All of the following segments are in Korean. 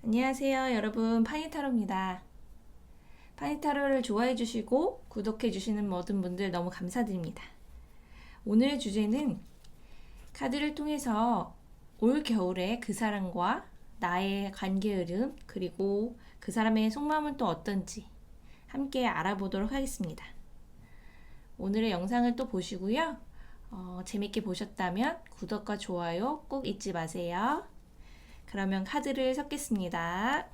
안녕하세요, 여러분. 파니타로입니다. 파니타로를 좋아해 주시고 구독해 주시는 모든 분들 너무 감사드립니다. 오늘의 주제는 카드를 통해서 올 겨울에 그 사람과 나의 관계 흐름, 그리고 그 사람의 속마음은 또 어떤지 함께 알아보도록 하겠습니다. 오늘의 영상을 또 보시고요. 재밌게 보셨다면 구독과 좋아요 꼭 잊지 마세요. 그러면 카드를 섞겠습니다.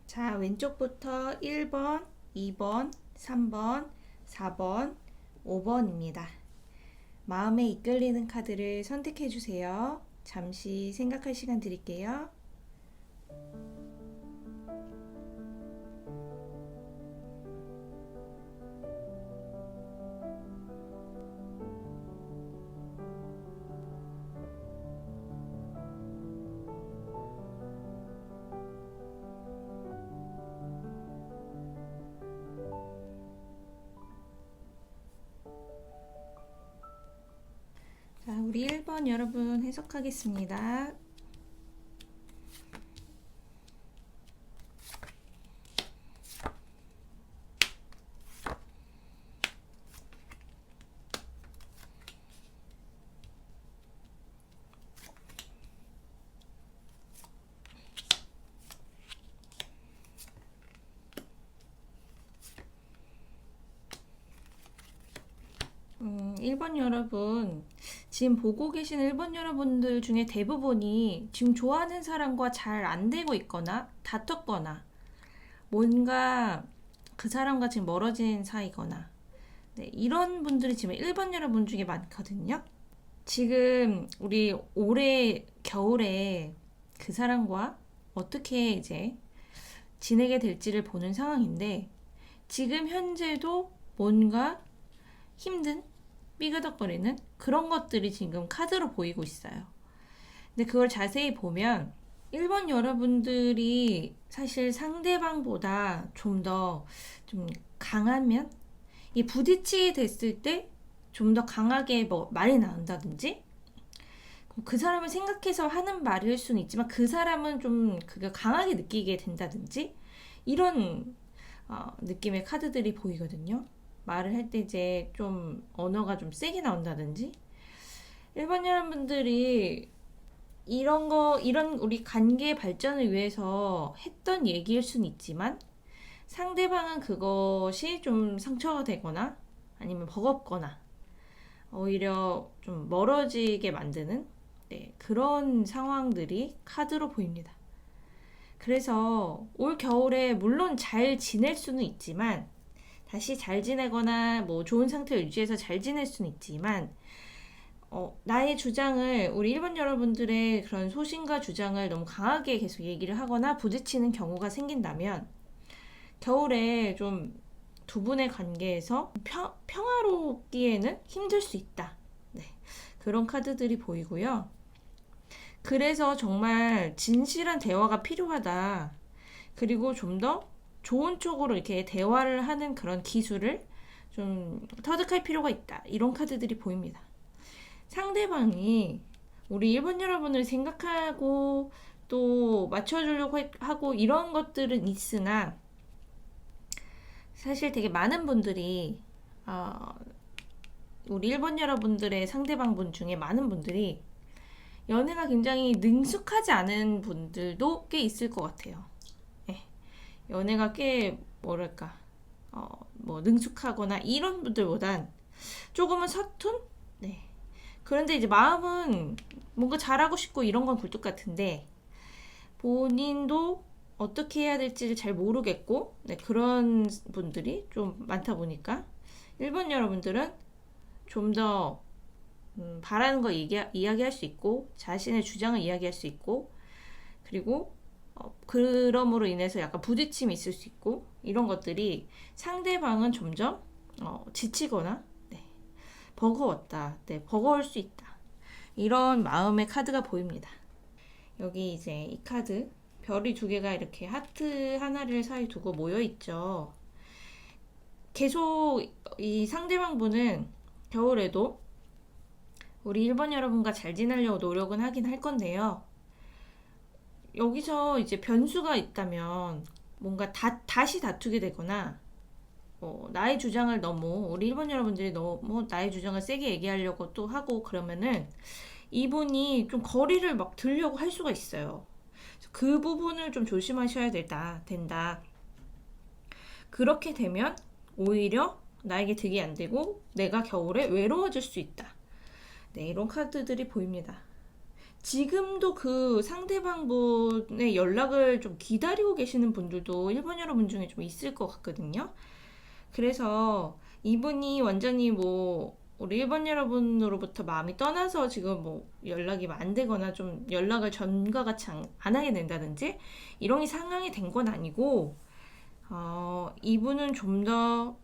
자, 왼쪽부터 1번, 2번, 3번, 4번, 5번입니다. 마음에 이끌리는 카드를 선택해 주세요. 잠시 생각할 시간 드릴게요. 자, 우리 1번 여러분 해석하겠습니다. 음, 1번 여러분, 지금 보고 계신 1번 여러분들 중에 대부분이 지금 좋아하는 사람과 잘 안 되고 있거나 다퉜거나 뭔가 그 사람과 지금 멀어진 사이거나 네, 이런 분들이 지금 1번 여러분 중에 많거든요. 지금 우리 올해 겨울에 그 사람과 어떻게 이제 지내게 될지를 보는 상황인데 지금 현재도 뭔가 힘든 삐그덕거리는 그런 것들이 지금 카드로 보이고 있어요. 근데 그걸 자세히 보면 1번 여러분들이 사실 상대방보다 좀 더 좀 강한 면? 이 부딪히게 됐을 때 좀 더 강하게 뭐 말이 나온다든지 그 사람을 생각해서 하는 말일 수는 있지만 그 사람은 좀 그게 강하게 느끼게 된다든지 이런 느낌의 카드들이 보이거든요. 말을 할 때 이제 좀 언어가 좀 세게 나온다든지 1번 여러분들이 이런 우리 관계 발전을 위해서 했던 얘기일 수는 있지만 상대방은 그것이 좀 상처가 되거나 아니면 버겁거나 오히려 좀 멀어지게 만드는 그런 상황들이 카드로 보입니다. 그래서 올 겨울에 물론 잘 지낼 수는 있지만 다시 잘 지내거나 뭐 좋은 상태를 유지해서 잘 지낼 수는 있지만 나의 주장을 우리 1번 여러분들의 그런 소신과 주장을 너무 강하게 계속 얘기를 하거나 부딪히는 경우가 생긴다면 겨울에 좀 두 분의 관계에서 평화롭기에는 힘들 수 있다. 네, 그런 카드들이 보이고요. 그래서 정말 진실한 대화가 필요하다. 그리고 좀 더 좋은 쪽으로 이렇게 대화를 하는 그런 기술을 좀 터득할 필요가 있다. 이런 카드들이 보입니다. 상대방이 우리 1번 여러분을 생각하고 또 맞춰주려고 하고 이런 것들은 있으나 사실 되게 많은 분들이 우리 1번 여러분들의 상대방분 중에 많은 분들이 연애가 굉장히 능숙하지 않은 분들도 꽤 있을 것 같아요. 네. 연애가 꽤 뭐랄까 뭐 능숙하거나 이런 분들보단 조금은 서툰? 네. 그런데 이제 마음은 뭔가 잘하고 싶고 이런 건 굴뚝 같은데 본인도 어떻게 해야 될지를 잘 모르겠고 그런 분들이 좀 많다 보니까 1번 여러분들은 좀 더 바라는 거 이야기할 수 있고 자신의 주장을 이야기할 수 있고 그리고 그럼으로 인해서 약간 부딪힘이 있을 수 있고 이런 것들이 상대방은 점점 지치거나 버거웠다. 버거울 수 있다. 이런 마음의 카드가 보입니다. 여기 이제 이 카드 별이 두 개가 이렇게 하트 하나를 사이 두고 모여 있죠. 계속 이 상대방 분은 겨울에도 우리 1번 여러분과 잘 지내려고 노력은 하긴 할 건데요. 여기서 이제 변수가 있다면 뭔가 다시 다투게 되거나 나의 주장을 너무 우리 1번 여러분들이 너무 나의 주장을 세게 얘기하려고 또 하고 그러면은 이분이 좀 거리를 막 두려고 할 수가 있어요. 그 부분을 좀 조심하셔야 된다. 그렇게 되면 오히려 나에게 득이 안 되고 내가 겨울에 외로워질 수 있다. 네, 이런 카드들이 보입니다. 지금도 그 상대방분의 연락을 좀 기다리고 계시는 분들도 1번 여러분 중에 좀 있을 것 같거든요. 그래서 이분이 완전히 뭐 우리 1번 여러분으로부터 마음이 떠나서 지금 뭐 연락이 안 되거나 좀 연락을 전과 같이 안 하게 된다든지 이런 상황이 된 건 아니고 이분은 좀 더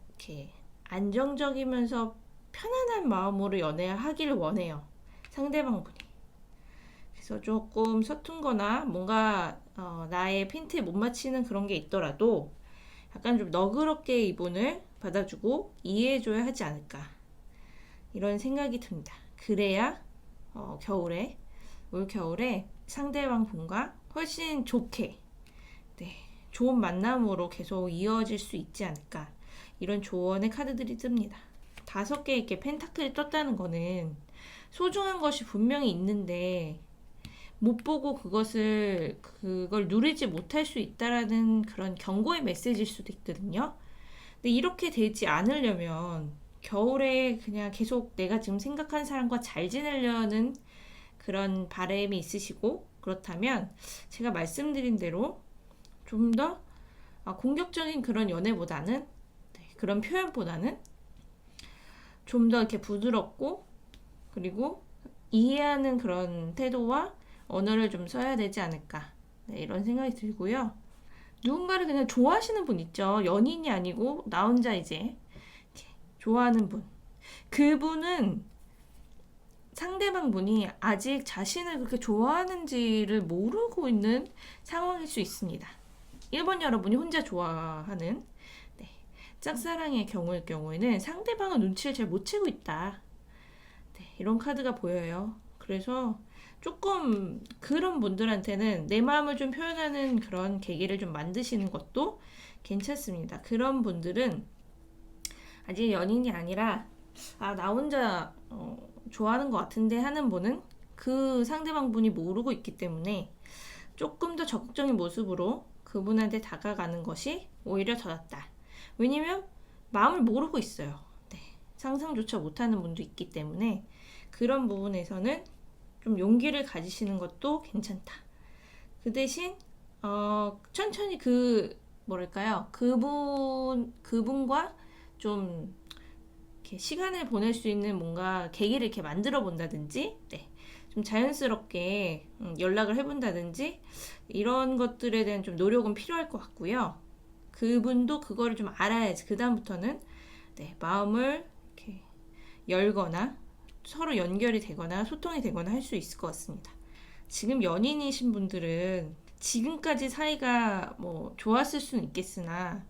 이렇게 안정적이면서 편안한 마음으로 연애를 하기를 원해요. 상대방분이. 그래서 조금 서툰거나 뭔가 나의 핀트에 못 맞히는 그런 게 있더라도 약간 좀 너그럽게 이분을 받아주고 이해해줘야 하지 않을까 이런 생각이 듭니다. 그래야 올 겨울에 상대방 분과 훨씬 좋게 좋은 만남으로 계속 이어질 수 있지 않을까 이런 조언의 카드들이 뜹니다. 5개 이렇게 펜타클이 떴다는 거는 소중한 것이 분명히 있는데 못 보고 그걸 누리지 못할 수 있다라는 그런 경고의 메시지일 수도 있거든요. 근데 이렇게 되지 않으려면 겨울에 그냥 계속 내가 지금 생각하는 사람과 잘 지내려는 그런 바람이 있으시고 그렇다면 제가 말씀드린 대로 좀 더 공격적인 그런 연애보다는 그런 표현보다는 좀 더 이렇게 부드럽고 그리고 이해하는 그런 태도와 언어를 좀 써야 되지 않을까 이런 생각이 들고요. 누군가를 그냥 좋아하시는 분 있죠. 연인이 아니고 나 혼자 이제 좋아하는 분. 그분은 상대방 분이 아직 자신을 그렇게 좋아하는지를 모르고 있는 상황일 수 있습니다. 1번 여러분이 혼자 좋아하는 네, 짝사랑의 경우일 경우에는 상대방은 눈치를 잘 못 채고 있다. 네, 이런 카드가 보여요. 그래서 조금 그런 분들한테는 내 마음을 좀 표현하는 그런 계기를 좀 만드시는 것도 괜찮습니다. 그런 분들은 아직 연인이 아니라 나 혼자 좋아하는 것 같은데 하는 분은 그 상대방 분이 모르고 있기 때문에 조금 더 적극적인 모습으로 그분한테 다가가는 것이 오히려 더 낫다. 왜냐면 마음을 모르고 있어요. 네, 상상조차 못하는 분도 있기 때문에 그런 부분에서는 좀 용기를 가지시는 것도 괜찮다. 그 대신 천천히 뭐랄까요, 그분과 좀 이렇게 시간을 보낼 수 있는 뭔가 계기를 이렇게 만들어 본다든지, 네, 좀 자연스럽게 연락을 해본다든지 이런 것들에 대한 좀 노력은 필요할 것 같고요. 그분도 그거를 좀 알아야지 그 다음부터는 네, 마음을 이렇게 열거나 서로 연결이 되거나 소통이 되거나 할 수 있을 것 같습니다. 지금 연인이신 분들은 지금까지 사이가 뭐 좋았을 수는 있겠으나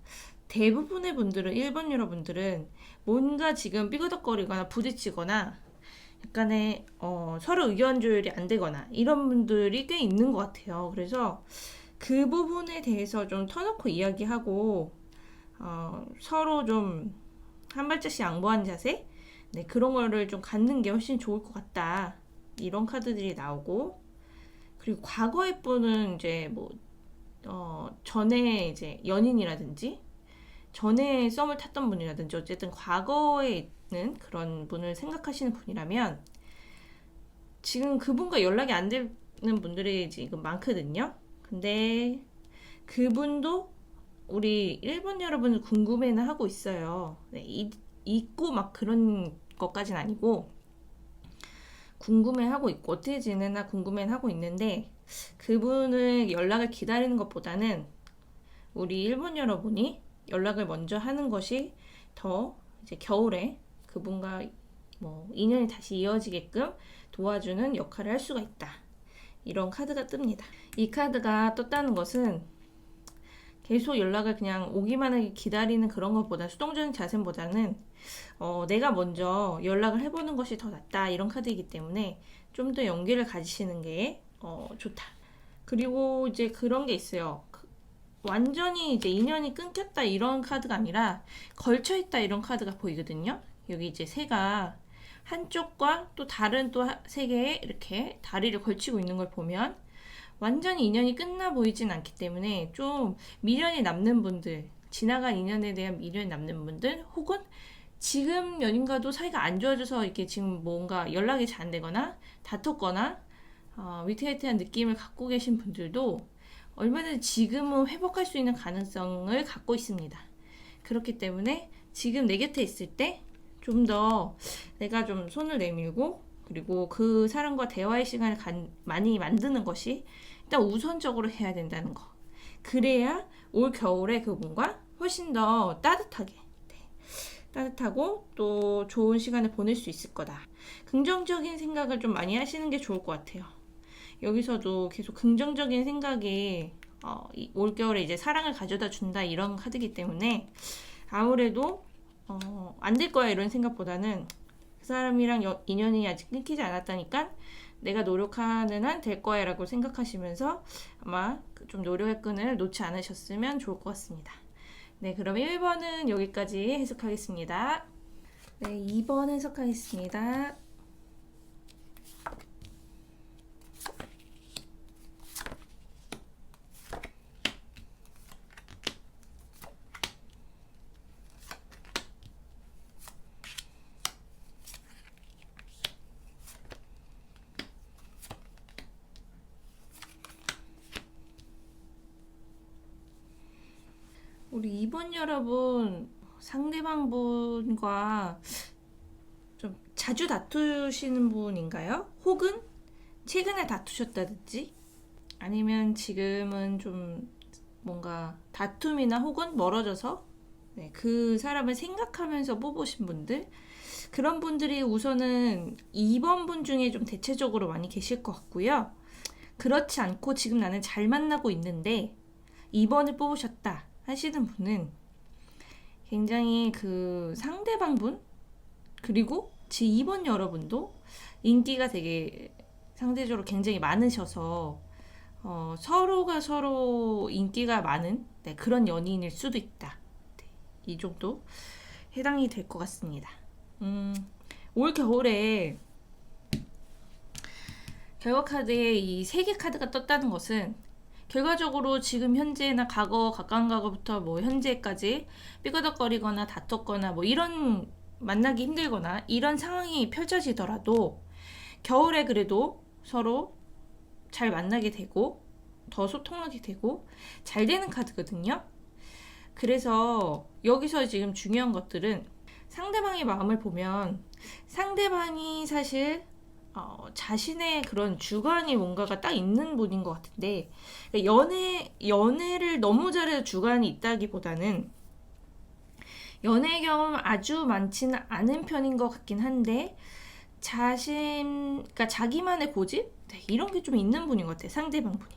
대부분의 분들은 1번 여러분들은 뭔가 지금 삐그덕거리거나 부딪히거나 약간의 서로 의견 조율이 안 되거나 이런 분들이 꽤 있는 것 같아요. 그래서 그 부분에 대해서 좀 터놓고 이야기하고 서로 좀 한 발짝씩 양보한 자세, 네, 그런 거를 좀 갖는 게 훨씬 좋을 것 같다. 이런 카드들이 나오고, 그리고 과거의 분은 이제 뭐 전에 이제 연인이라든지 전에 썸을 탔던 분이라든지 어쨌든 과거에 있는 그런 분을 생각하시는 분이라면 지금 그분과 연락이 안 되는 분들이 지금 많거든요. 근데 그분도 우리 일본 여러분을 궁금해는 하고 있어요. 네, 잊고 막 그런 것까진 아니고 궁금해하고 있고 어떻게 지내나 궁금해하고 있는데 그분을 연락을 기다리는 것보다는 우리 일본 여러분이 연락을 먼저 하는 것이 더 이제 겨울에 그분과 뭐 인연이 다시 이어지게끔 도와주는 역할을 할 수가 있다. 이런 카드가 뜹니다. 이 카드가 떴다는 것은 계속 연락을 그냥 오기만 하게 기다리는 그런 것보다 수동적인 자세보다는 내가 먼저 연락을 해보는 것이 더 낫다 이런 카드이기 때문에 좀 더 용기를 가지시는 게 좋다. 그리고 이제 그런 게 있어요. 완전히 이제 인연이 끊겼다 이런 카드가 아니라 걸쳐있다 이런 카드가 보이거든요. 여기 이제 새가 한쪽과 또 다른 또 세 개의 이렇게 다리를 걸치고 있는 걸 보면 완전히 인연이 끝나 보이진 않기 때문에 좀 미련이 남는 분들, 지나간 인연에 대한 미련이 남는 분들, 혹은 지금 연인과도 사이가 안 좋아져서 이렇게 지금 뭔가 연락이 잘 안 되거나 다퉜거나 위태위태한 느낌을 갖고 계신 분들도 얼마든지 지금은 회복할 수 있는 가능성을 갖고 있습니다. 그렇기 때문에 지금 내 곁에 있을 때 좀 더 내가 좀 손을 내밀고 그리고 그 사람과 대화의 시간을 많이 만드는 것이 일단 우선적으로 해야 된다는 거. 그래야 올 겨울에 그분과 훨씬 더 따뜻하게 따뜻하고 또 좋은 시간을 보낼 수 있을 거다. 긍정적인 생각을 좀 많이 하시는 게 좋을 것 같아요. 여기서도 계속 긍정적인 생각이 올겨울에 이제 사랑을 가져다 준다 이런 카드이기 때문에 아무래도 안 될 거야 이런 생각보다는 그 사람이랑 인연이 아직 끊기지 않았다니까 내가 노력하는 한 될 거야 라고 생각하시면서 아마 좀 노력의 끈을 놓지 않으셨으면 좋을 것 같습니다. 네, 그럼 1번은 여기까지 해석하겠습니다. 네, 2번 해석하겠습니다. 우리 2번 여러분 상대방 분과 좀 자주 다투시는 분인가요? 혹은 최근에 다투셨다든지 아니면 지금은 좀 뭔가 다툼이나 혹은 멀어져서 네, 그 사람을 생각하면서 뽑으신 분들, 그런 분들이 우선은 2번 분 중에 좀 대체적으로 많이 계실 것 같고요. 그렇지 않고 지금 나는 잘 만나고 있는데 2번을 뽑으셨다 하시는 분은 굉장히 그 상대방 분, 그리고 제 2번 여러분도 인기가 되게 상대적으로 굉장히 많으셔서 서로가 서로 인기가 많은, 네, 그런 연인일 수도 있다. 네, 이 정도 해당이 될 것 같습니다. 올 겨울에 결과 카드에 이 3개 카드가 떴다는 것은 결과적으로 지금 현재나 과거, 가까운 과거부터 뭐 현재까지 삐거덕거리거나 다퉜거나 뭐 이런 만나기 힘들거나 이런 상황이 펼쳐지더라도 겨울에 그래도 서로 잘 만나게 되고 더 소통하게 되고 잘 되는 카드거든요. 그래서 여기서 지금 중요한 것들은 상대방의 마음을 보면 상대방이 사실 자신의 그런 주관이 뭔가가 딱 있는 분인 것 같은데, 연애를 너무 잘해서 주관이 있다기보다는 연애 경험 아주 많지는 않은 편인 것 같긴 한데, 그러니까 자기만의 고집? 네, 이런 게 좀 있는 분인 것 같아요, 상대방 분이.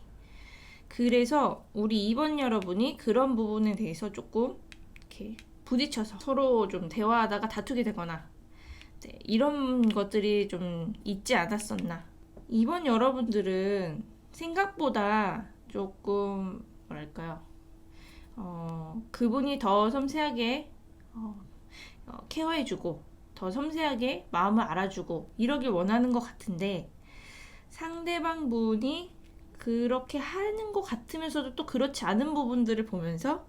그래서 우리 2번 여러분이 그런 부분에 대해서 조금 이렇게 부딪혀서 서로 좀 대화하다가 다투게 되거나, 네, 이런 것들이 좀 있지 않았었나. 이번 여러분들은 생각보다 조금 뭐랄까요, 그분이 더 섬세하게 케어해주고 더 섬세하게 마음을 알아주고 이러길 원하는 것 같은데, 상대방 분이 그렇게 하는 것 같으면서도 또 그렇지 않은 부분들을 보면서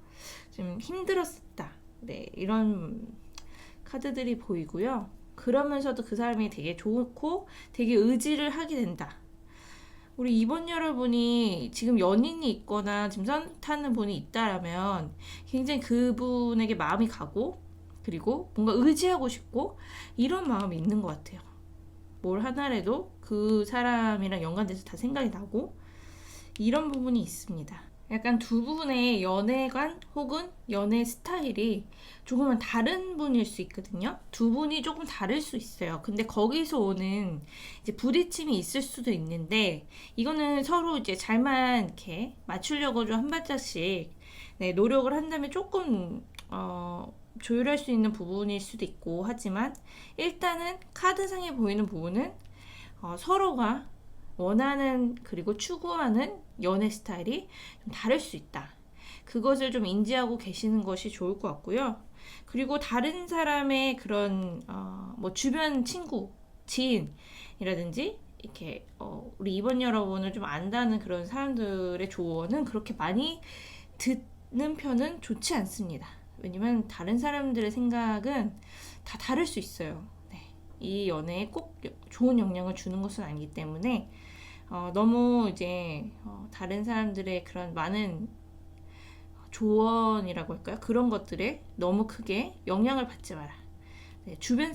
좀 힘들었다. 네, 이런 카드들이 보이고요. 그러면서도 그 사람이 되게 좋고 되게 의지를 하게 된다. 우리 2번 여러분이 지금 연인이 있거나 지금 썸 타는 분이 있다라면 굉장히 그분에게 마음이 가고, 그리고 뭔가 의지하고 싶고 이런 마음이 있는 것 같아요. 뭘 하나라도 그 사람이랑 연관돼서 다 생각이 나고 이런 부분이 있습니다. 약간 두 분의 연애관 혹은 연애 스타일이 조금은 다른 분일 수 있거든요. 두 분이 조금 다를 수 있어요. 근데 거기서 오는 이제 부딪힘이 있을 수도 있는데, 이거는 서로 이제 잘만 이렇게 맞추려고 좀 한 발짝씩, 네, 노력을 한다면 조금 조율할 수 있는 부분일 수도 있고, 하지만 일단은 카드상에 보이는 부분은 서로가 원하는 그리고 추구하는 연애 스타일이 좀 다를 수 있다. 그것을 좀 인지하고 계시는 것이 좋을 것 같고요. 그리고 다른 사람의 그런 뭐 주변 친구, 지인이라든지 이렇게 우리 2번 여러분을 좀 안다는 그런 사람들의 조언은 그렇게 많이 듣는 편은 좋지 않습니다. 왜냐면 다른 사람들의 생각은 다 다를 수 있어요. 네. 이 연애에 꼭 좋은 영향을 주는 것은 아니기 때문에 너무 이제 다른 사람들의 그런 많은 조언이라고 할까요? 그런 것들에 너무 크게 영향을 받지 마라. 네, 주변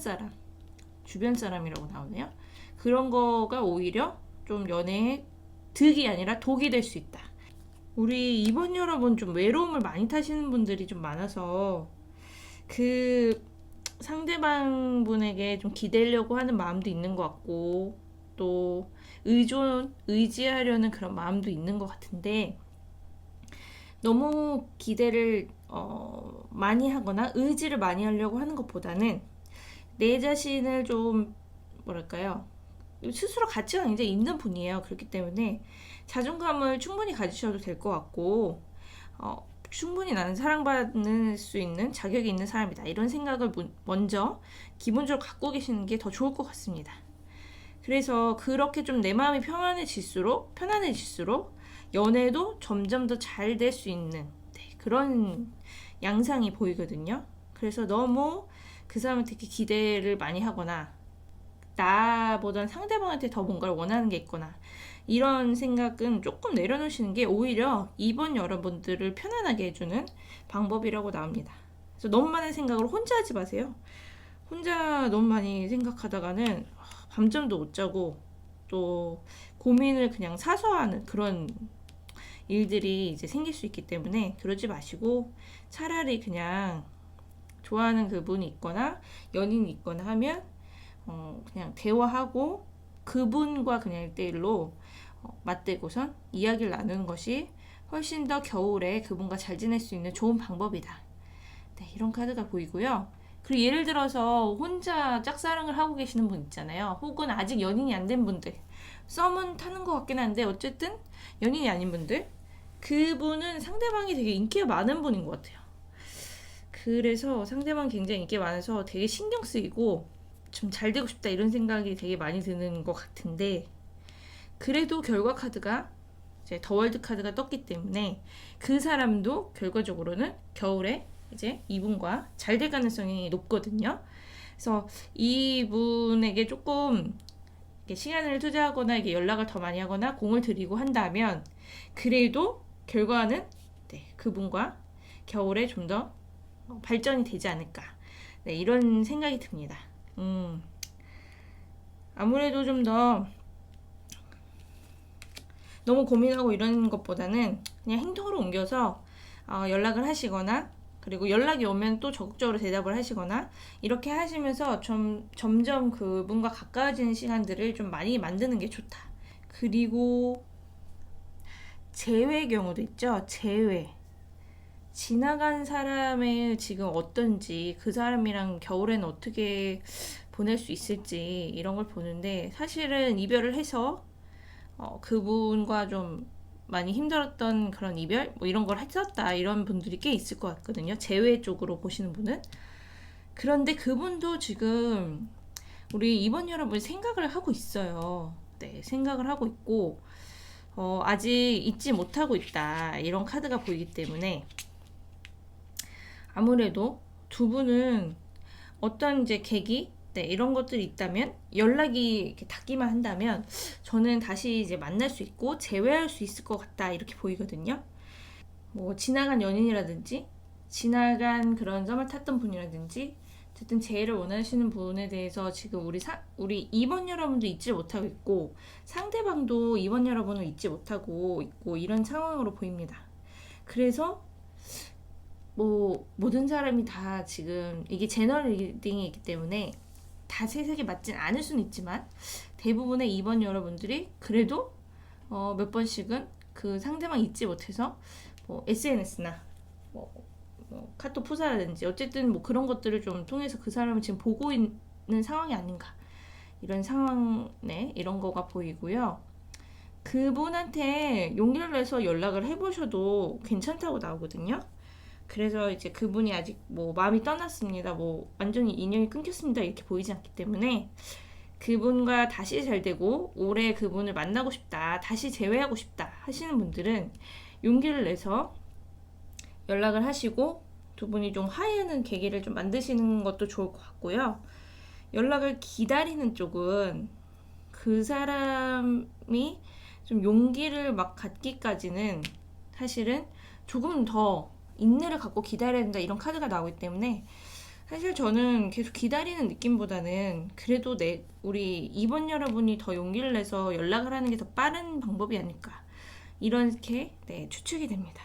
사람이라고 나오네요. 그런 거가 오히려 좀 연애에 득이 아니라 독이 될 수 있다. 우리 이번 여러분 좀 외로움을 많이 타시는 분들이 좀 많아서 그 상대방 분에게 좀 기대려고 하는 마음도 있는 것 같고, 또 의지하려는 그런 마음도 있는 것 같은데, 너무 기대를 많이 하거나 의지를 많이 하려고 하는 것보다는 내 자신을 좀 뭐랄까요, 스스로 가치가 굉장히 있는 분이에요. 그렇기 때문에 자존감을 충분히 가지셔도 될 것 같고, 충분히 나는 사랑받을 수 있는 자격이 있는 사람이다, 이런 생각을 먼저 기본적으로 갖고 계시는 게 더 좋을 것 같습니다. 그래서 그렇게 좀 내 마음이 편안해질수록 연애도 점점 더 잘 될 수 있는, 네, 그런 양상이 보이거든요. 그래서 너무 그 사람한테 기대를 많이 하거나 나보단 상대방한테 더 뭔가를 원하는 게 있거나 이런 생각은 조금 내려놓으시는 게 오히려 이번 여러분들을 편안하게 해주는 방법이라고 나옵니다. 그래서 너무 많은 생각을 혼자 하지 마세요. 혼자 너무 많이 생각하다가는 밤잠도 못 자고 또 고민을 그냥 사서 하는 그런 일들이 이제 생길 수 있기 때문에 그러지 마시고 차라리 그냥 좋아하는 그분이 있거나 연인이 있거나 하면 그냥 대화하고 그분과 그냥 1대1로 맞대고선 이야기를 나누는 것이 훨씬 더 겨울에 그분과 잘 지낼 수 있는 좋은 방법이다. 네, 이런 카드가 보이고요. 그리고 예를 들어서 혼자 짝사랑을 하고 계시는 분 있잖아요. 혹은 아직 연인이 안 된 분들. 썸은 타는 것 같긴 한데 어쨌든 연인이 아닌 분들. 그분은 상대방이 되게 인기가 많은 분인 것 같아요. 그래서 상대방 굉장히 인기가 많아서 되게 신경 쓰이고 좀 잘 되고 싶다 이런 생각이 되게 많이 드는 것 같은데, 그래도 결과 카드가 이제 더 월드 카드가 떴기 때문에 그 사람도 결과적으로는 겨울에 이제 이분과 잘 될 가능성이 높거든요. 그래서 이분에게 조금 시간을 투자하거나 이게 연락을 더 많이 하거나 공을 들이고 한다면 그래도 결과는 그분과 겨울에 좀 더 발전이 되지 않을까, 이런 생각이 듭니다. 아무래도 좀 더 너무 고민하고 이러는 것보다는 그냥 행동으로 옮겨서 연락을 하시거나, 그리고 연락이 오면 또 적극적으로 대답을 하시거나, 이렇게 하시면서 점점 그분과 가까워지는 시간들을 좀 많이 만드는 게 좋다. 그리고 재회 경우도 있죠. 재회. 지나간 사람의 지금 어떤지, 그 사람이랑 겨울에는 어떻게 보낼 수 있을지 이런 걸 보는데, 사실은 이별을 해서 그분과 좀 많이 힘들었던 그런 이별 이런 걸 했었다 이런 분들이 꽤 있을 것 같거든요. 재회 쪽으로 보시는 분은. 그런데 그분도 지금 우리 이번 여러분이 생각을 하고 있어요. 네, 생각을 하고 있고 아직 잊지 못하고 있다 이런 카드가 보이기 때문에, 아무래도 두 분은 어떤 이제 계기 이런 것들이 있다면, 연락이 이렇게 닿기만 한다면 저는 다시 이제 만날 수 있고 재회할 수 있을 것 같다 이렇게 보이거든요. 뭐 지나간 연인이라든지 지나간 그런 썸을 탔던 분이라든지 어쨌든 재회를 원하시는 분에 대해서 지금 우리 2번 여러분도 잊지 못하고 있고 상대방도 2번 여러분을 잊지 못하고 있고 이런 상황으로 보입니다. 그래서 뭐 모든 사람이 다 지금 이게 제너럴 리딩이기 때문에 다 세색이 맞진 않을 수는 있지만 대부분의 2번 여러분들이 그래도 몇 번씩은 그 상대방 잊지 못해서 뭐 SNS나 뭐 카톡 푸사라든지 어쨌든 뭐 그런 것들을 좀 통해서 그 사람을 지금 보고 있는 상황이 아닌가, 이런 상황에 이런 거가 보이고요. 그분한테 용기를 내서 연락을 해보셔도 괜찮다고 나오거든요. 그래서 이제 그분이 아직 뭐 마음이 떠났습니다, 뭐 완전히 인연이 끊겼습니다 이렇게 보이지 않기 때문에, 그분과 다시 잘 되고 올해 그분을 만나고 싶다, 다시 재회하고 싶다 하시는 분들은 용기를 내서 연락을 하시고 두 분이 좀 화해하는 계기를 좀 만드시는 것도 좋을 것 같고요. 연락을 기다리는 쪽은 그 사람이 좀 용기를 막 갖기까지는 사실은 조금 더 인내를 갖고 기다려야 된다 이런 카드가 나오기 때문에, 사실 저는 계속 기다리는 느낌보다는 그래도 우리 2번 여러분이 더 용기를 내서 연락을 하는 게 더 빠른 방법이 아닐까, 이렇게 추측이 됩니다.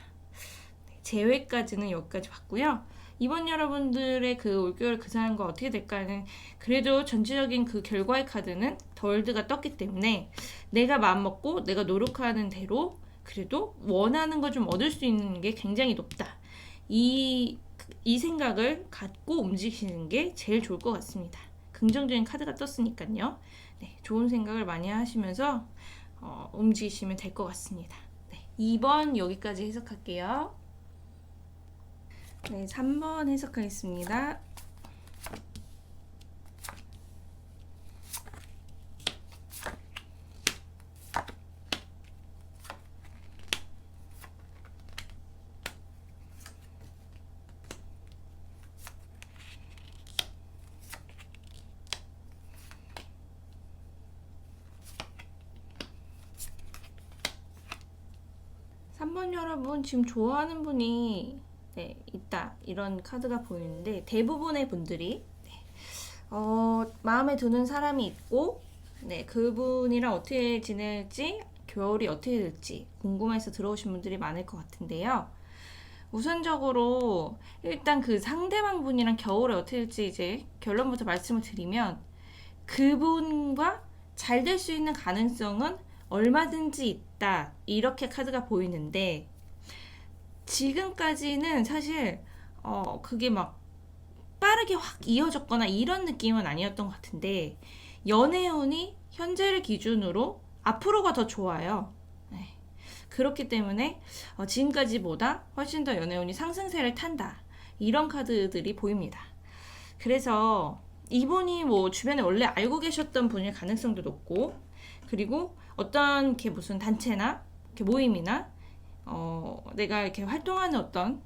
재회까지는 여기까지 봤고요. 2번 여러분들의 그 올겨울 그 사람과 어떻게 될까는 그래도 전체적인 그 결과의 카드는 더 월드가 떴기 때문에 내가 마음먹고 내가 노력하는 대로 그래도 원하는 걸 좀 얻을 수 있는 게 굉장히 높다. 이 생각을 갖고 움직이시는 게 제일 좋을 것 같습니다. 긍정적인 카드가 떴으니까요. 네, 좋은 생각을 많이 하시면서 움직이시면 될 것 같습니다. 네, 2번 여기까지 해석할게요. 네, 3번 해석하겠습니다. 3번 여러분 지금 좋아하는 분이 있다 이런 카드가 보이는데, 대부분의 분들이 마음에 드는 사람이 있고 그분이랑 어떻게 지낼지, 겨울이 어떻게 될지 궁금해서 들어오신 분들이 많을 것 같은데요. 우선적으로 일단 그 상대방 분이랑 겨울에 어떻게 될지 이제 결론부터 말씀을 드리면, 그분과 잘 될 수 있는 가능성은 얼마든지 있다, 이렇게 카드가 보이는데, 지금까지는 사실 그게 막 빠르게 확 이어졌거나 이런 느낌은 아니었던 것 같은데, 연애운이 현재를 기준으로 앞으로가 더 좋아요. 네. 그렇기 때문에 지금까지보다 훨씬 더 연애운이 상승세를 탄다, 이런 카드들이 보입니다. 그래서 이분이 뭐 주변에 원래 알고 계셨던 분일 가능성도 높고, 그리고 어떤 이렇게 무슨 단체나 이렇게 모임이나 내가 이렇게 활동하는 어떤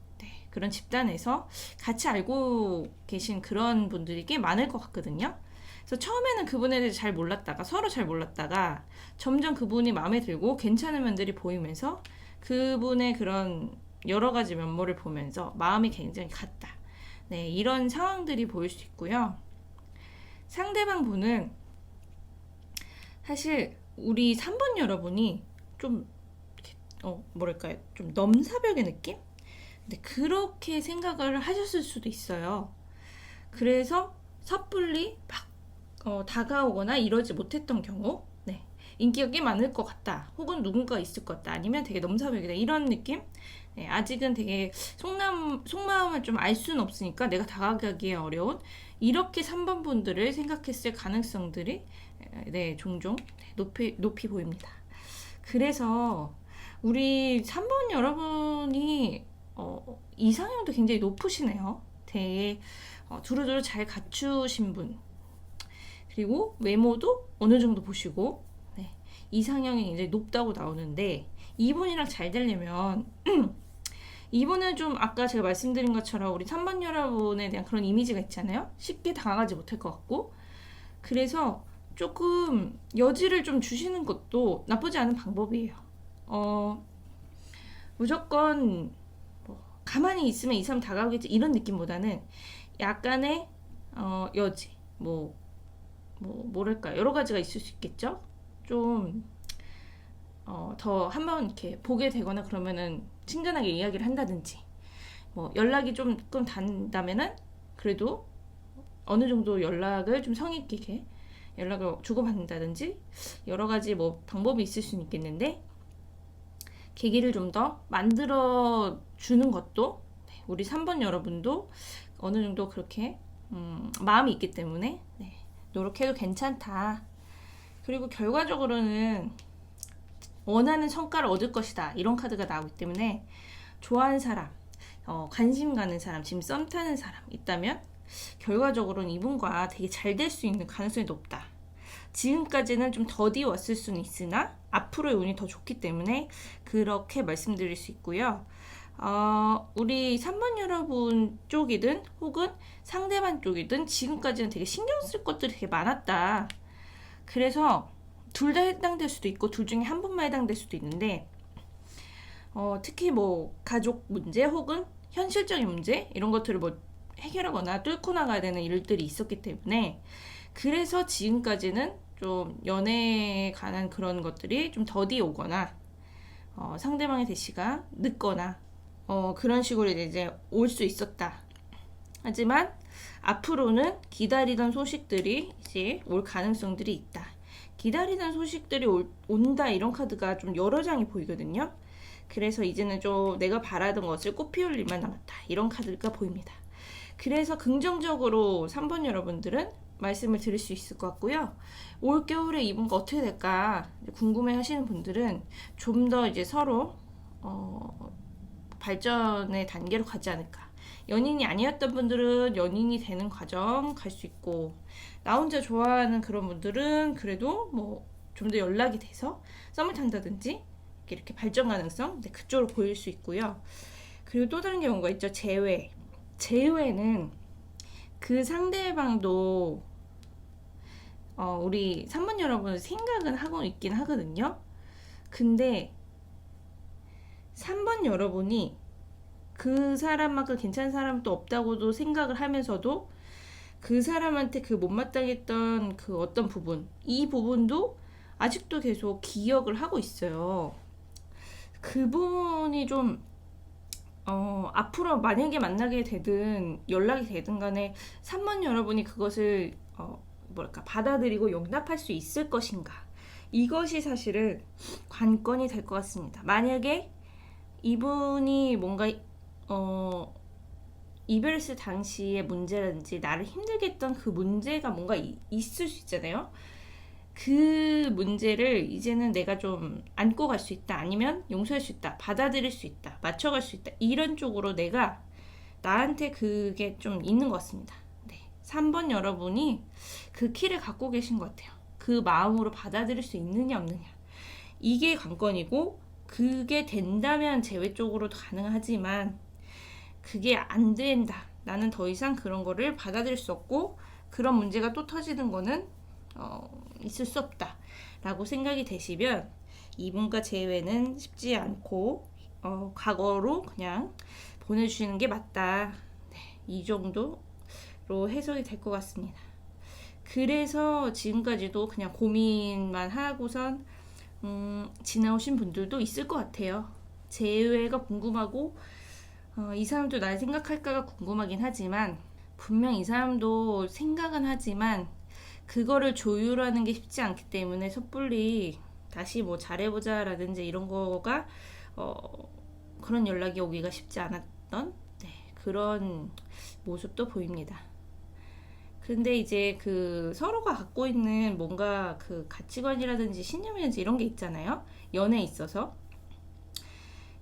그런 집단에서 같이 알고 계신 그런 분들이 꽤 많을 것 같거든요. 그래서 처음에는 그분에 대해서 잘 몰랐다가, 서로 잘 몰랐다가 점점 그분이 마음에 들고 괜찮은 면들이 보이면서 그분의 그런 여러 가지 면모를 보면서 마음이 굉장히 갔다. 네, 이런 상황들이 보일 수 있고요. 상대방 분은 사실 우리 3번 여러분이 좀 뭐랄까요, 좀 넘사벽의 느낌? 근데 그렇게 생각을 하셨을 수도 있어요. 그래서 섣불리 막 다가오거나 이러지 못했던 경우, 네, 인기가 꽤 많을 것 같다, 혹은 누군가 있을 것 같다, 아니면 되게 넘사벽이다, 이런 느낌? 네, 아직은 되게 속마음을 좀 알 수는 없으니까 내가 다가가기에 어려운, 이렇게 3번 분들을 생각했을 가능성들이 종종 높이 보입니다. 그래서 우리 3번 여러분이 이상형도 굉장히 높으시네요. 되게 두루두루 잘 갖추신 분, 그리고 외모도 어느 정도 보시고, 네, 이상형이 굉장히 높다고 나오는데, 이분이랑 잘 되려면 이분은 좀 아까 제가 말씀드린 것처럼 우리 3번 여러분에 대한 그런 이미지가 있잖아요. 쉽게 다가가지 못할 것 같고, 그래서 조금 여지를 좀 주시는 것도 나쁘지 않은 방법이에요. 무조건 가만히 있으면 이 사람 다가오겠지, 이런 느낌보다는 약간의 여지, 뭐랄까, 여러 가지가 있을 수 있겠죠. 좀 더 한번 이렇게 보게 되거나 그러면은 친근하게 이야기를 한다든지, 뭐 연락이 조금 단다면은 그래도 어느 정도 연락을 좀 성의 있게 연락을 주고받는다든지, 여러 가지 뭐 방법이 있을 수는 있겠는데, 계기를 좀 더 만들어 주는 것도 우리 3번 여러분도 어느 정도 그렇게 마음이 있기 때문에 노력해도 괜찮다. 그리고 결과적으로는 원하는 성과를 얻을 것이다, 이런 카드가 나오기 때문에 좋아하는 사람, 관심 가는 사람, 지금 썸 타는 사람 있다면 결과적으로는 이분과 되게 잘 될 수 있는 가능성이 높다. 지금까지는 좀 더디웠을 수는 있으나 앞으로의 운이 더 좋기 때문에 그렇게 말씀드릴 수 있고요. 우리 3번 여러분 쪽이든 혹은 상대방 쪽이든 지금까지는 되게 신경 쓸 것들이 되게 많았다. 그래서 둘 다 해당될 수도 있고 둘 중에 한 분만 해당될 수도 있는데, 특히 뭐 가족 문제 혹은 현실적인 문제, 이런 것들을 뭐 해결하거나 뚫고 나가야 되는 일들이 있었기 때문에, 그래서 지금까지는 좀 연애에 관한 그런 것들이 좀 더디 오거나 상대방의 대시가 늦거나 그런 식으로 이제 올 수 있었다. 하지만 앞으로는 기다리던 소식들이 이제 올 가능성들이 있다. 기다리던 소식들이 온다, 이런 카드가 좀 여러 장이 보이거든요. 그래서 이제는 좀 내가 바라던 것을 꽃 피울 일만 남았다, 이런 카드가 보입니다. 그래서 긍정적으로 3번 여러분들은 말씀을 드릴 수 있을 것 같고요. 올 겨울에 이분과 어떻게 될까 궁금해 하시는 분들은 좀 더 이제 서로 발전의 단계로 가지 않을까. 연인이 아니었던 분들은 연인이 되는 과정 갈 수 있고, 나 혼자 좋아하는 그런 분들은 그래도 뭐 좀 더 연락이 돼서 썸을 탄다든지 이렇게 발전 가능성, 그쪽으로 보일 수 있고요. 그리고 또 다른 경우가 있죠. 재회는 그 상대방도 우리 3번 여러분 생각은 하고 있긴 하거든요. 근데 3번 여러분이 그 사람만큼 괜찮은 사람은 또 없다고도 생각을 하면서도 그 사람한테 그 못마땅했던 그 어떤 부분, 이 부분도 아직도 계속 기억을 하고 있어요. 그분이 좀 앞으로 만약에 만나게 되든 연락이 되든 간에 3번 여러분이 그것을 받아들이고 용납할 수 있을 것인가, 이것이 사실은 관건이 될 것 같습니다. 만약에 이분이 뭔가 이별했을 당시의 문제라든지 나를 힘들게 했던 그 문제가 뭔가 있을 수 있잖아요. 그 문제를 이제는 내가 좀 안고 갈 수 있다, 아니면 용서할 수 있다, 받아들일 수 있다, 맞춰갈 수 있다, 이런 쪽으로 내가 나한테 그게 좀 있는 것 같습니다. 네, 3번 여러분이 그 키를 갖고 계신 것 같아요. 그 마음으로 받아들일 수 있느냐 없느냐, 이게 관건이고, 그게 된다면 재회 쪽으로도 가능하지만 그게 안 된다, 나는 더 이상 그런 거를 받아들일 수 없고 그런 문제가 또 터지는 거는 있을 수 없다 라고 생각이 되시면 이분과 재회는 쉽지 않고 과거로 그냥 보내주시는 게 맞다. 네, 이 정도로 해석이 될 것 같습니다. 그래서 지금까지도 그냥 고민만 하고선 지나오신 분들도 있을 것 같아요. 재회가 궁금하고 이 사람도 날 생각할까가 궁금하긴 하지만, 분명 이 사람도 생각은 하지만 그거를 조율하는 게 쉽지 않기 때문에 섣불리 다시 뭐 잘해보자 라든지 이런 거가 그런 연락이 오기가 쉽지 않았던 그런 모습도 보입니다. 근데 이제 그 서로가 갖고 있는 뭔가 그 가치관이라든지 신념이라든지 이런 게 있잖아요, 연애에 있어서.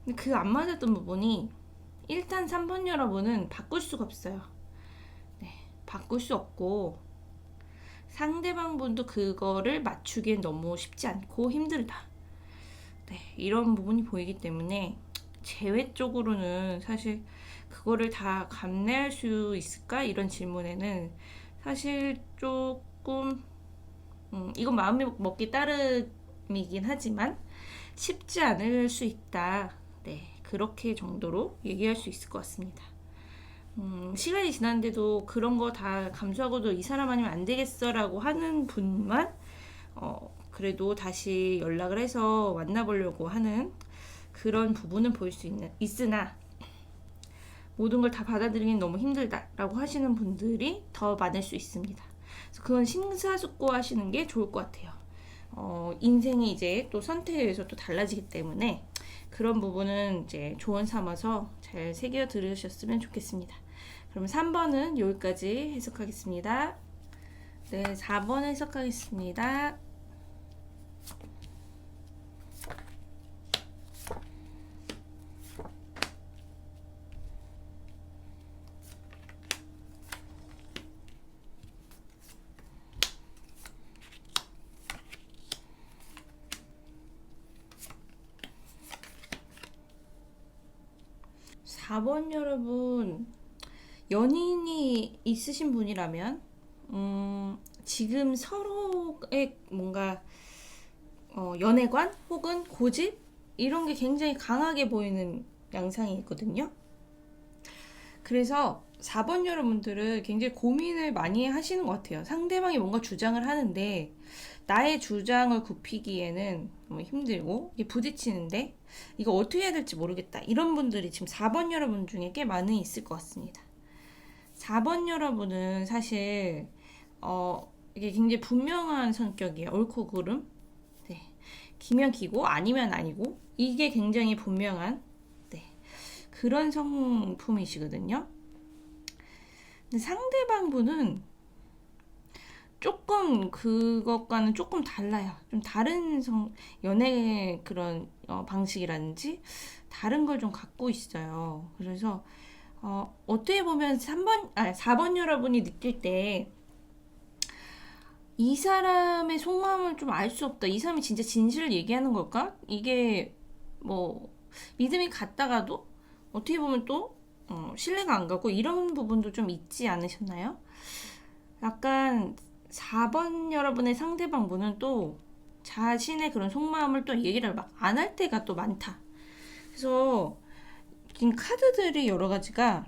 근데 그 안 맞았던 부분이 일단 3번 여러분은 바꿀 수가 없어요. 네, 바꿀 수 없고 상대방 분도 그거를 맞추기엔 너무 쉽지 않고 힘들다. 네, 이런 부분이 보이기 때문에 재회 쪽으로는 사실 그거를 다 감내할 수 있을까? 이런 질문에는 사실 조금 이건 마음이 먹기 따름이긴 하지만 쉽지 않을 수 있다. 네, 그렇게 정도로 얘기할 수 있을 것 같습니다. 시간이 지났는데도 그런 거 다 감수하고도 이 사람 아니면 안 되겠어 라고 하는 분만 그래도 다시 연락을 해서 만나보려고 하는 그런 부분은 보일 수 있으나, 모든 걸 다 받아들이긴 너무 힘들다 라고 하시는 분들이 더 많을 수 있습니다. 그래서 그건 심사숙고하시는 게 좋을 것 같아요. 인생이 이제 또 선택에 의해서 또 달라지기 때문에 그런 부분은 이제 조언 삼아서 잘 새겨 들으셨으면 좋겠습니다. 그럼 3번은 여기까지 해석하겠습니다. 네, 4번 해석하겠습니다. 사 번 여러분, 연인이 있으신 분이라면 지금 서로의 뭔가 연애관 혹은 고집 이런 게 굉장히 강하게 보이는 양상이 있거든요. 그래서 4번 여러분들은 굉장히 고민을 많이 하시는 것 같아요. 상대방이 뭔가 주장을 하는데 나의 주장을 굽히기에는 너무 힘들고 부딪히는데 이거 어떻게 해야 될지 모르겠다, 이런 분들이 지금 4번 여러분 중에 꽤 많이 있을 것 같습니다. 4번 여러분은 사실 이게 굉장히 분명한 성격이에요. 옳고 그름, 네, 기면 기고 아니면 아니고, 이게 굉장히 분명한 그런 성품이시거든요. 근데 상대방 분은 조금 그것과는 조금 달라요. 좀 다른 연애 그런 방식이라든지 다른 걸 좀 갖고 있어요. 그래서 어떻게 보면 4번 여러분이 느낄 때 이 사람의 속마음을 좀 알 수 없다, 이 사람이 진짜 진실을 얘기하는 걸까? 이게 뭐 믿음이 갔다가도 어떻게 보면 또 신뢰가 안 가고, 이런 부분도 좀 있지 않으셨나요? 약간 4번 여러분의 상대방 분은 또 자신의 그런 속마음을 또 얘기를 막 안 할 때가 또 많다. 그래서 지금 카드들이 여러 가지가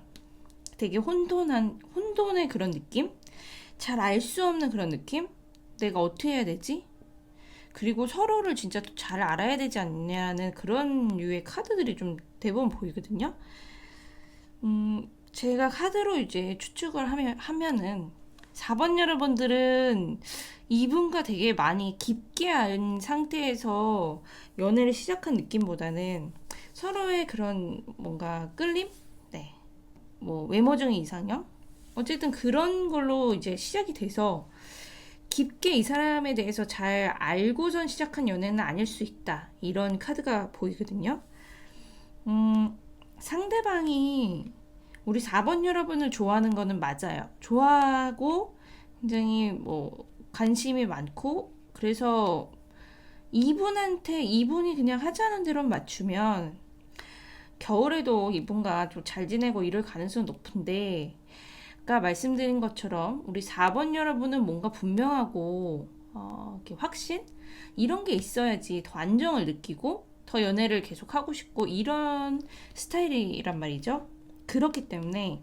되게 혼돈의 그런 느낌? 잘 알 수 없는 그런 느낌? 내가 어떻게 해야 되지? 그리고 서로를 진짜 잘 알아야 되지 않냐는 그런 류의 카드들이 좀 대부분 보이거든요. 제가 카드로 이제 추측을 하면은 4번 여러분들은 이분과 되게 많이 깊게 알 상태에서 연애를 시작한 느낌보다는 서로의 그런 뭔가 끌림? 네. 뭐 외모적인 이상형? 어쨌든 그런 걸로 이제 시작이 돼서 깊게 이 사람에 대해서 잘 알고선 시작한 연애는 아닐 수 있다. 이런 카드가 보이거든요. 상대방이 우리 4번 여러분을 좋아하는 거는 맞아요. 좋아하고 굉장히 뭐 관심이 많고 그래서 이분한테 이분이 그냥 하자는 대로 맞추면 겨울에도 이분과 좀 잘 지내고 이럴 가능성이 높은데 아까 말씀드린 것처럼 우리 4번 여러분은 뭔가 분명하고 이렇게 확신? 이런 게 있어야지 더 안정을 느끼고 더 연애를 계속 하고 싶고 이런 스타일이란 말이죠. 그렇기 때문에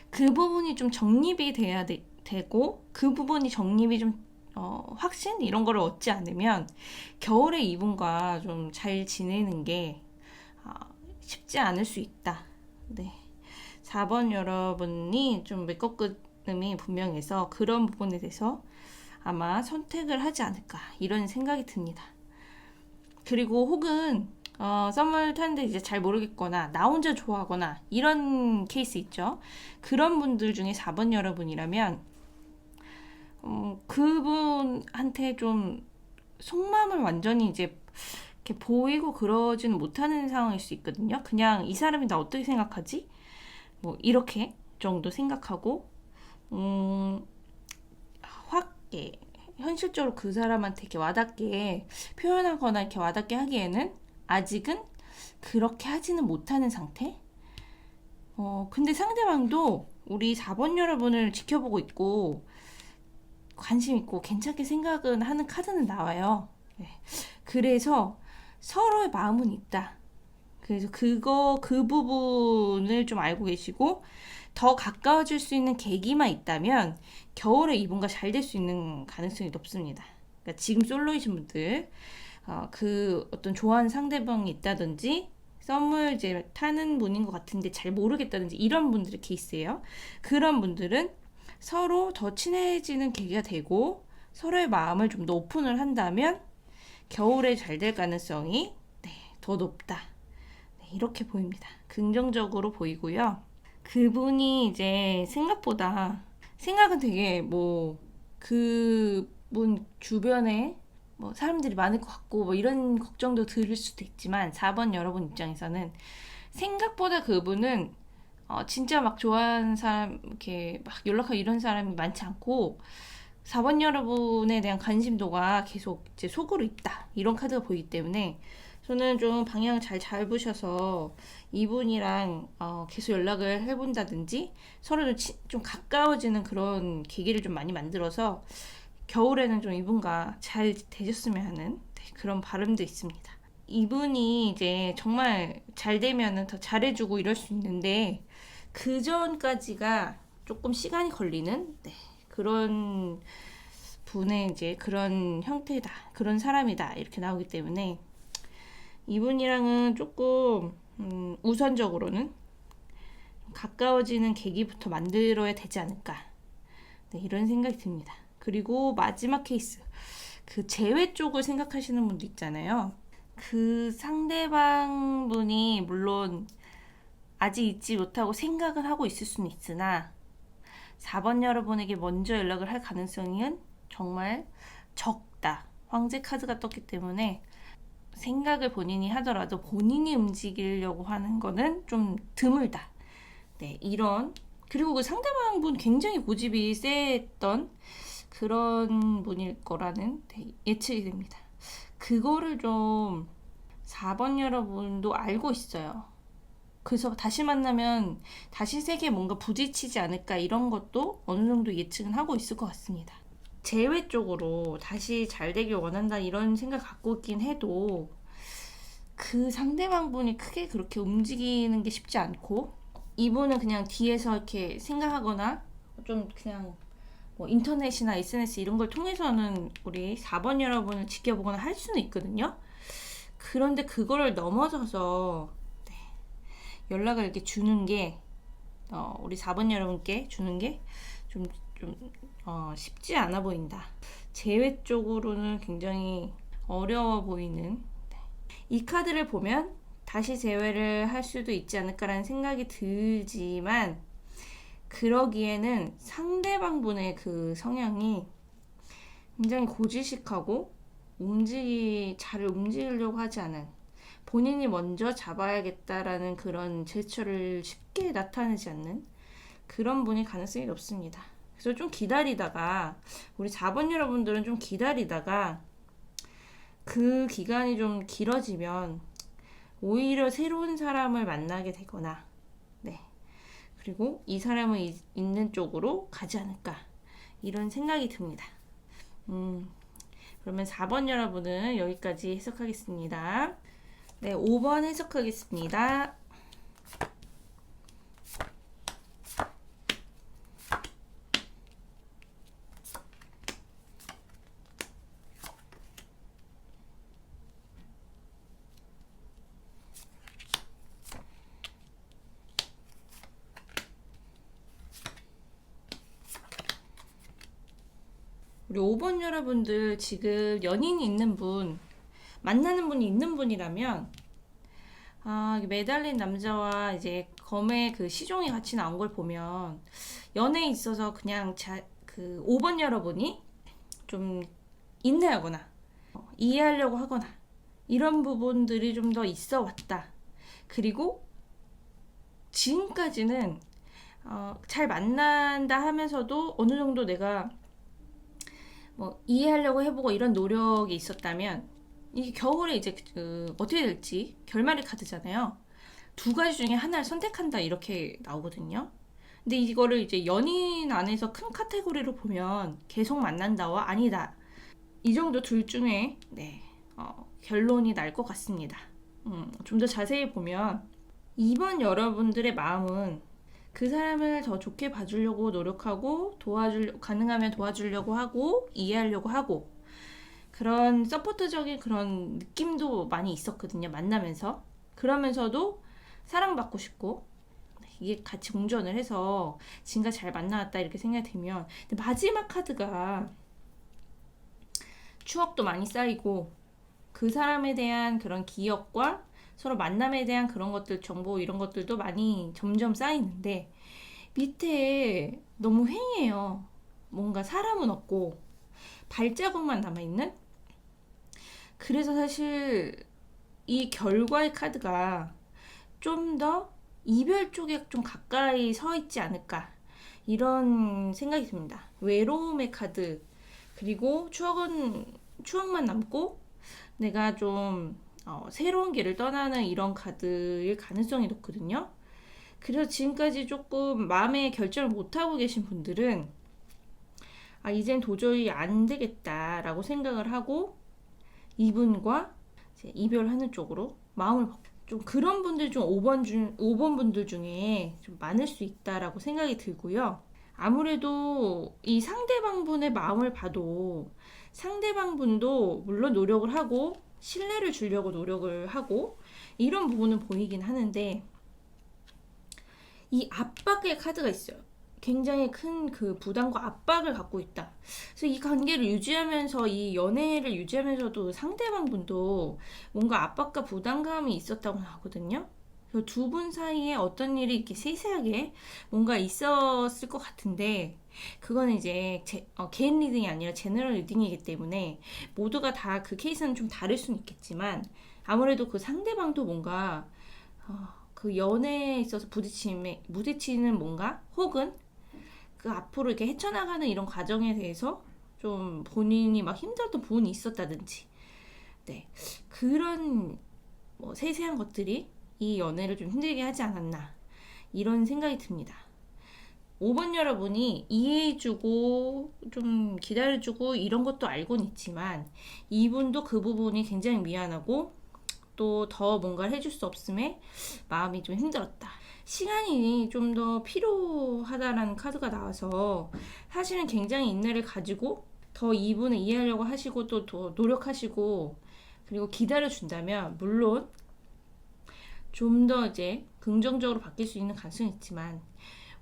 그 부분이 좀 정립이 돼야 되고 그 부분이 정립이 좀 확신 이런 거를 얻지 않으면 겨울에 이분과 좀 잘 지내는 게 쉽지 않을 수 있다. 네. 4번 여러분이 좀 메꿔끊음이 분명해서 그런 부분에 대해서 아마 선택을 하지 않을까 이런 생각이 듭니다. 그리고 혹은 썸을 타는데 이제 잘 모르겠거나 나 혼자 좋아하거나 이런 케이스 있죠. 그런 분들 중에 4번 여러분이라면 그분한테 좀 속마음을 완전히 이제 이렇게 보이고 그러지는 못하는 상황일 수 있거든요. 그냥 이 사람이 나 어떻게 생각하지? 뭐 이렇게 정도 생각하고 확 현실적으로 그 사람한테 이렇게 와닿게 표현하거나 이렇게 와닿게 하기에는 아직은 그렇게 하지는 못하는 상태. 근데 상대방도 우리 4번 여러분을 지켜보고 있고 관심 있고 괜찮게 생각은 하는 카드는 나와요. 네. 그래서 서로의 마음은 있다. 그래서 그 부분을 좀 알고 계시고 더 가까워질 수 있는 계기만 있다면 겨울에 이분과 잘 될 수 있는 가능성이 높습니다. 그러니까 지금 솔로이신 분들 그 어떤 좋아하는 상대방이 있다든지 썸을 이제 타는 분인 것 같은데 잘 모르겠다든지 이런 분들의 케이스예요. 그런 분들은 서로 더 친해지는 계기가 되고 서로의 마음을 좀 더 오픈을 한다면 겨울에 잘 될 가능성이 더 높다. 이렇게 보입니다. 긍정적으로 보이고요. 그분이 이제 생각보다 생각은 되게 뭐 그분 주변에 뭐 사람들이 많을 것 같고 뭐 이런 걱정도 들을 수도 있지만 4번 여러분 입장에서는 생각보다 그분은 진짜 막 좋아하는 사람 이렇게 막 연락하고 이런 사람이 많지 않고 4번 여러분에 대한 관심도가 계속 이제 속으로 있다 이런 카드가 보이기 때문에 저는 좀 방향을 잘 잡으셔서 이분이랑 계속 연락을 해본다든지 서로 좀 가까워지는 그런 계기를 좀 많이 만들어서 겨울에는 좀 이분과 잘 되셨으면 하는 그런 바람도 있습니다. 이분이 이제 정말 잘 되면은 더 잘해주고 이럴 수 있는데 그 전까지가 조금 시간이 걸리는 그런 분의 이제 그런 형태다, 그런 사람이다 이렇게 나오기 때문에 이분이랑은 조금 우선적으로는 가까워지는 계기부터 만들어야 되지 않을까 이런 생각이 듭니다. 그리고 마지막 케이스 그 재회 쪽을 생각하시는 분도 있잖아요. 그 상대방 분이 물론 아직 잊지 못하고 생각을 하고 있을 수는 있으나 4번 여러분에게 먼저 연락을 할 가능성은 정말 적다. 황제 카드가 떴기 때문에 생각을 본인이 하더라도 본인이 움직이려고 하는 거는 좀 드물다. 이런 그리고 그 상대방 분 굉장히 고집이 세했던 그런 분일 거라는 예측이 됩니다. 그거를 좀 4번 여러분도 알고 있어요. 그래서 다시 만나면 다시 세계에 뭔가 부딪히지 않을까 이런 것도 어느 정도 예측은 하고 있을 것 같습니다. 재회 쪽으로 다시 잘 되길 원한다 이런 생각 갖고 있긴 해도 그 상대방 분이 크게 그렇게 움직이는 게 쉽지 않고 이분은 그냥 뒤에서 이렇게 생각하거나 좀 그냥 뭐 인터넷이나 SNS 이런 걸 통해서는 우리 4번 여러분을 지켜보거나 할 수는 있거든요. 그런데 그거를 넘어서서 연락을 이렇게 주는 게 우리 4번 여러분께 주는 게 좀 쉽지 않아 보인다. 재회 쪽으로는 굉장히 어려워 보이는, 이 카드를 보면 다시 재회를 할 수도 있지 않을까라는 생각이 들지만, 그러기에는 상대방분의 그 성향이 굉장히 고지식하고 잘 움직이려고 하지 않은, 본인이 먼저 잡아야겠다라는 그런 제스처를 쉽게 나타내지 않는 그런 분이 가능성이 높습니다. 그래서 좀 기다리다가, 우리 4번 여러분들은 좀 기다리다가 그 기간이 좀 길어지면 오히려 새로운 사람을 만나게 되거나, 네, 그리고 이 사람은 있는 쪽으로 가지 않을까, 이런 생각이 듭니다. 그러면 4번 여러분은 여기까지 해석하겠습니다. 네, 5번 해석하겠습니다. 우리 5번 여러분들, 지금 연인이 있는 분, 만나는 분이 있는 분이라면, 매달린 남자와 이제 검의 그 시종이 같이 나온 걸 보면, 연애에 있어서 그냥 그 5번 여러분이 좀 인내하거나 이해하려고 하거나 이런 부분들이 좀 더 있어 왔다. 그리고 지금까지는 잘 만난다 하면서도 어느 정도 내가 이해하려고 해보고 이런 노력이 있었다면, 이게 겨울에 이제 어떻게 될지 결말의 카드잖아요. 두 가지 중에 하나를 선택한다, 이렇게 나오거든요. 근데 이거를 이제 연인 안에서 큰 카테고리로 보면 계속 만난다와 아니다, 이 정도 둘 중에 결론이 날 것 같습니다. 좀 더 자세히 보면 2번 여러분들의 마음은 그 사람을 더 좋게 봐주려고 노력하고, 가능하면 도와주려고 하고, 이해하려고 하고, 그런 서포트적인 그런 느낌도 많이 있었거든요, 만나면서. 그러면서도 사랑받고 싶고, 이게 같이 공존을 해서 지금까지 잘 만나왔다, 이렇게 생각이 들면, 근데 마지막 카드가 추억도 많이 쌓이고, 그 사람에 대한 그런 기억과 서로 만남에 대한 그런 것들, 정보, 이런 것들도 많이 점점 쌓이는데, 밑에 너무 휑해요. 뭔가 사람은 없고 발자국만 남아있는? 그래서 사실 이 결과의 카드가 좀 더 이별 쪽에 좀 가까이 서 있지 않을까, 이런 생각이 듭니다. 외로움의 카드, 그리고 추억만 남고 내가 좀 새로운 길을 떠나는 이런 카드일 가능성이 높거든요. 그래서 지금까지 조금 마음의 결정을 못하고 계신 분들은 이젠 도저히 안 되겠다라고 생각을 하고 이분과 이제 이별하는 쪽으로 마음을 좀, 그런 분들 좀 5번 분들 중에 좀 많을 수 있다라고 생각이 들고요. 아무래도 이 상대방분의 마음을 봐도 상대방분도 물론 노력을 하고 신뢰를 주려고 노력을 하고 이런 부분은 보이긴 하는데, 이 압박의 카드가 있어요. 굉장히 큰 그 부담과 압박을 갖고 있다. 그래서 이 관계를 유지하면서, 이 연애를 유지하면서도 상대방분도 뭔가 압박과 부담감이 있었다고 나오거든요. 그래서 두 분 사이에 어떤 일이 이렇게 세세하게 뭔가 있었을 것 같은데, 그거는 이제 개인 리딩이 아니라 제너럴 리딩이기 때문에 모두가 다 그 케이스는 좀 다를 수는 있겠지만, 아무래도 그 상대방도 뭔가 그 연애에 있어서 부딪히는 뭔가, 혹은 그 앞으로 이렇게 헤쳐나가는 이런 과정에 대해서 좀 본인이 막 힘들었던 부분이 있었다든지, 네, 그런 세세한 것들이 이 연애를 좀 힘들게 하지 않았나, 이런 생각이 듭니다. 5번 여러분이 이해해주고 좀 기다려주고 이런 것도 알고는 있지만, 이분도 그 부분이 굉장히 미안하고 또 더 뭔가를 해줄 수 없음에 마음이 좀 힘들었다, 시간이 좀 더 필요하다라는 카드가 나와서, 사실은 굉장히 인내를 가지고 더 이분을 이해하려고 하시고 또 더 노력하시고 그리고 기다려준다면, 물론 좀 더 이제 긍정적으로 바뀔 수 있는 가능성이 있지만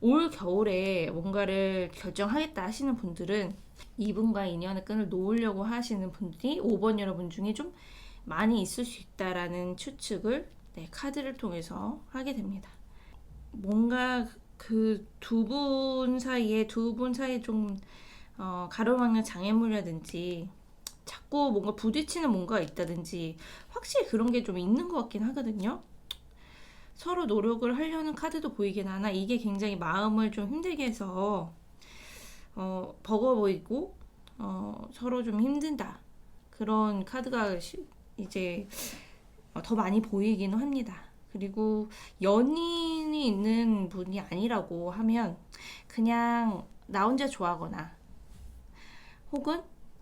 올 겨울에 뭔가를 결정하겠다 하시는 분들은 이분과 인연의 끈을 놓으려고 하시는 분들이 5번 여러분 중에 좀 많이 있을 수 있다라는 추측을 카드를 통해서 하게 됩니다. 뭔가 그 두 분 사이에 좀 가로막는 장애물이라든지 자꾸 뭔가 부딪히는 뭔가가 있다든지 확실히 그런 게 좀 있는 것 같긴 하거든요. 서로 노력을 하려는 카드도 보이긴 하나 이게 굉장히 마음을 좀 힘들게 해서 버거워 보이고 서로 좀 힘든다 그런 카드가 이제 더 많이 보이기는 합니다. 그리고 연인이 있는 분이 아니라고 하면 그냥 나 혼자 좋아하거나 혹은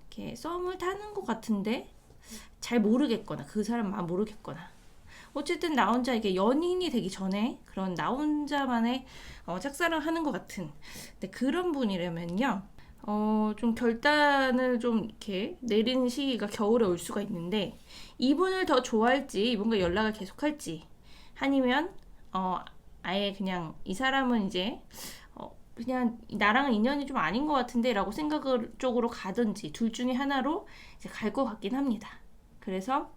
이렇게 썸을 타는 것 같은데 잘 모르겠거나 그 사람 마음 모르겠거나 어쨌든 나 혼자 이게 연인이 되기 전에 그런 나 혼자만의 짝사랑을 하는 것 같은 근데 그런 분이라면요 좀 결단을 좀 이렇게 내리는 시기가 겨울에 올 수가 있는데 이분을 더 좋아할지 이분과 연락을 계속할지 아니면 아예 그냥 이 사람은 이제 그냥 나랑은 인연이 좀 아닌 것 같은데 라고 생각을 쪽으로 가든지 둘 중에 하나로 이제 갈 것 같긴 합니다. 그래서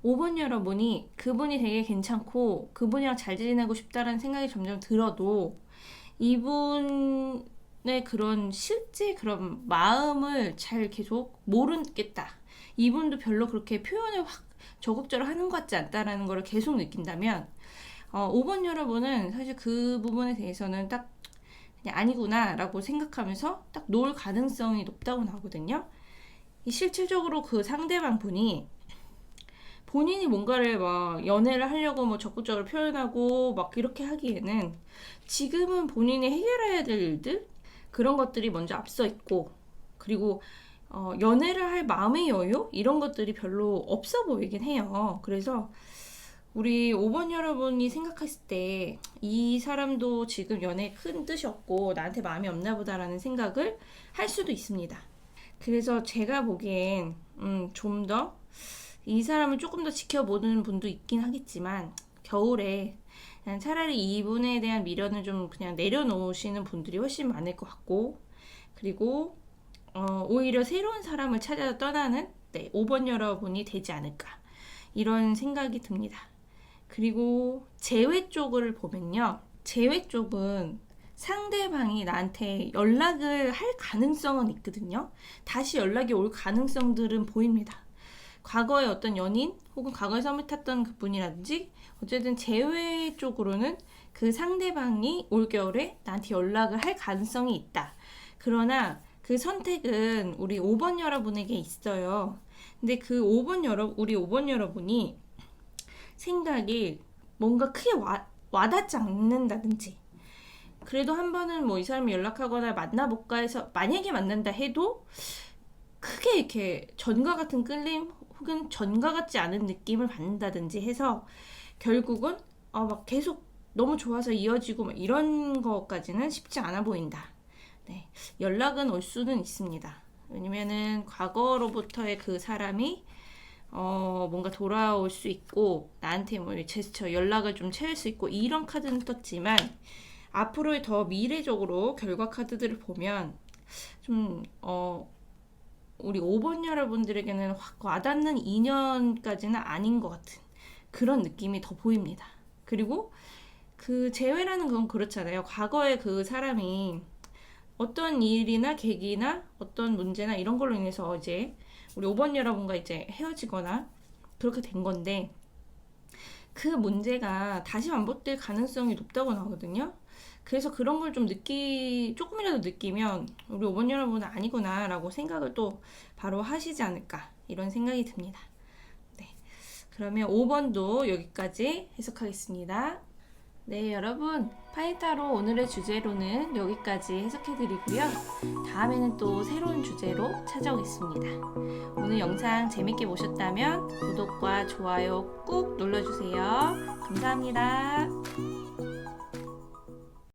5번 여러분이 그분이 되게 괜찮고 그분이랑 잘 지내고 싶다라는 생각이 점점 들어도 이분의 그런 실제 그런 마음을 잘 계속 모르겠다. 이분도 별로 그렇게 표현을 확 적극적으로 하는 것 같지 않다라는 걸 계속 느낀다면 5번 여러분은 사실 그 부분에 대해서는 딱 그냥 아니구나 라고 생각하면서 딱 놓을 가능성이 높다고 나오거든요. 실질적으로 그 상대방 분이 본인이 뭔가를 막 연애를 하려고 뭐 적극적으로 표현하고 막 이렇게 하기에는 지금은 본인이 해결해야 될 일들 그런 것들이 먼저 앞서 있고 그리고 연애를 할 마음의 여유 이런 것들이 별로 없어 보이긴 해요. 그래서 우리 5번 여러분이 생각했을 때 이 사람도 지금 연애에 큰 뜻이 없고 나한테 마음이 없나 보다라는 생각을 할 수도 있습니다. 그래서 제가 보기엔 좀 더 이 사람을 조금 더 지켜보는 분도 있긴 하겠지만 겨울에 그냥 차라리 이분에 대한 미련을 좀 그냥 내려놓으시는 분들이 훨씬 많을 것 같고 그리고 오히려 새로운 사람을 찾아 떠나는 5번 여러분이 되지 않을까 이런 생각이 듭니다. 그리고 재회 쪽을 보면요. 재회 쪽은 상대방이 나한테 연락을 할 가능성은 있거든요. 다시 연락이 올 가능성들은 보입니다. 과거의 어떤 연인 혹은 과거에 썸을 탔던 그분이라든지 어쨌든 재회 쪽으로는 그 상대방이 올겨울에 나한테 연락을 할 가능성이 있다. 그러나 그 선택은 우리 5번 여러분에게 있어요. 근데 그 우리 5번 여러분이 생각이 뭔가 크게 와닿지 않는다든지 그래도 한 번은 뭐 이 사람이 연락하거나 만나볼까 해서 만약에 만난다 해도 크게 이렇게 전과 같은 끌림 혹은 전과 같지 않은 느낌을 받는다든지 해서 결국은 막 계속 너무 좋아서 이어지고 막 이런 것까지는 쉽지 않아 보인다. 네, 연락은 올 수는 있습니다. 왜냐면은 과거로부터의 그 사람이 뭔가 돌아올 수 있고 나한테 뭐 제스처 연락을 좀 채울 수 있고 이런 카드는 떴지만 앞으로의 더 미래적으로 결과 카드들을 보면 좀 우리 5번 여러분들에게는 확 와닿는 인연까지는 아닌 것 같은 그런 느낌이 더 보입니다. 그리고 그 재회라는 건 그렇잖아요. 과거에 그 사람이 어떤 일이나 계기나 어떤 문제나 이런 걸로 인해서 이제 우리 5번 여러분과 이제 헤어지거나 그렇게 된 건데 그 문제가 다시 반복될 가능성이 높다고 나오거든요. 그래서 그런 걸 좀 조금이라도 느끼면 우리 5번 여러분은 아니구나 라고 생각을 또 바로 하시지 않을까 이런 생각이 듭니다. 네, 그러면 5번도 여기까지 해석하겠습니다. 네, 여러분 파이타로 오늘의 주제로는 여기까지 해석해드리고요. 다음에는 또 새로운 주제로 찾아오겠습니다. 오늘 영상 재밌게 보셨다면 구독과 좋아요 꾹 눌러주세요. 감사합니다.